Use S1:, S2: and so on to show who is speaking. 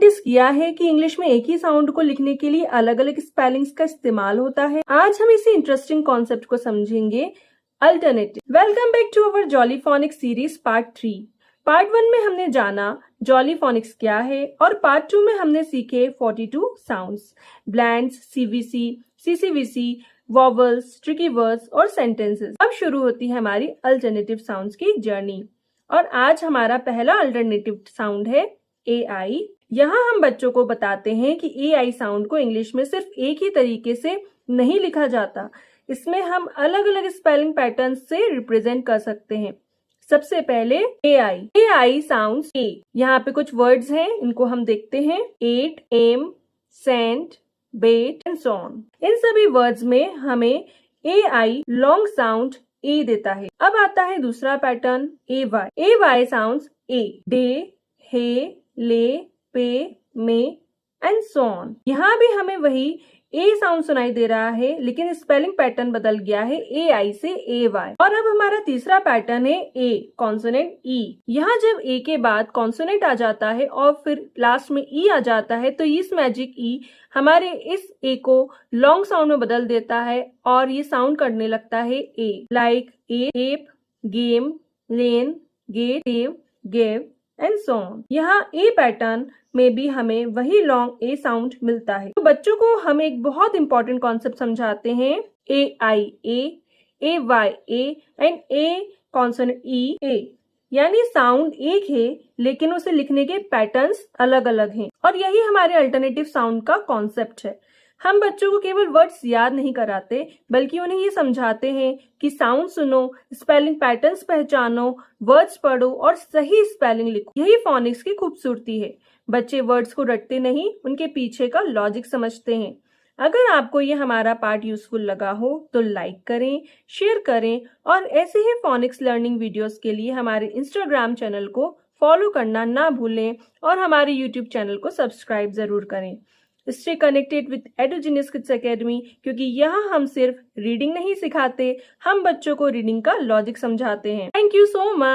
S1: Notice किया है कि इंग्लिश में एक ही साउंड को लिखने के लिए अलग अलग स्पेलिंग्स का इस्तेमाल होता है? आज हम इसी इंटरेस्टिंग कॉन्सेप्ट को समझेंगे, alternative. Welcome back to our jolly phonics series part 3। Part 1 में हमने जाना जॉली फोनिक्स क्या है और पार्ट 2 में हमने सीखे 42 sounds, blends, CVC, CCVC, vowels, tricky words और सेंटेंसेस। अब शुरू होती है हमारी अल्टरनेटिव साउंड्स की जर्नी और आज हमारा पहला अल्टरनेटिव साउंड है AI। यहाँ हम बच्चों को बताते हैं कि AI साउंड को इंग्लिश में सिर्फ एक ही तरीके से नहीं लिखा जाता, इसमें हम अलग अलग स्पेलिंग पैटर्न से रिप्रेजेंट कर सकते हैं। सबसे पहले AI साउंड्स A। यहाँ पे कुछ वर्ड्स हैं, इनको हम देखते हैं। At, am, sent, bet and so on. इन सभी वर्ड्स में हमें AI लॉन्ग साउंड A देता है। अब आता है दूसरा pattern AY sounds A। Day, hey, lay, pay, में एंड सो ऑन। यहाँ भी हमें वही A साउंड सुनाई दे रहा है, लेकिन स्पेलिंग पैटर्न बदल गया है AI से AY। और अब हमारा तीसरा पैटर्न है A कॉन्सोनेंट E। यहाँ जब A के बाद कॉन्सोनेंट आ जाता है और फिर लास्ट में E आ जाता है तो इस मैजिक E हमारे इस A को लॉन्ग साउंड में बदल देता है और ये साउंड करने लगता है A। Like ape, game, lane, gate, tave, gave and so on. यहाँ A पैटर्न में भी हमें वही लॉन्ग A साउंड मिलता है। तो बच्चों को हम एक बहुत इंपॉर्टेंट कॉन्सेप्ट समझाते हैं, AI A, AY A and A consonant E A। यानी साउंड एक है लेकिन उसे लिखने के पैटर्न्स अलग अलग हैं और यही हमारे अल्टरनेटिव साउंड का कॉन्सेप्ट है। हम बच्चों को केवल वर्ड्स याद नहीं कराते बल्कि उन्हें ये समझाते हैं कि साउंड सुनो, स्पेलिंग पैटर्न्स पहचानो, वर्ड्स पढ़ो और सही स्पेलिंग लिखो। यही फोनिक्स की खूबसूरती है। बच्चे वर्ड्स को रटते नहीं, उनके पीछे का लॉजिक समझते हैं। अगर आपको ये हमारा पार्ट यूजफुल लगा हो तो लाइक करें, शेयर करें और ऐसे ही फोनिक्स लर्निंग वीडियोस के लिए हमारे इंस्टाग्राम चैनल को फॉलो करना ना भूलें और हमारे यूट्यूब चैनल को सब्सक्राइब जरूर करें। Stay connected with Edogenius kids academy, क्योंकि यहाँ हम सिर्फ रीडिंग नहीं सिखाते, हम बच्चों को रीडिंग का लॉजिक समझाते हैं। Thank you so much.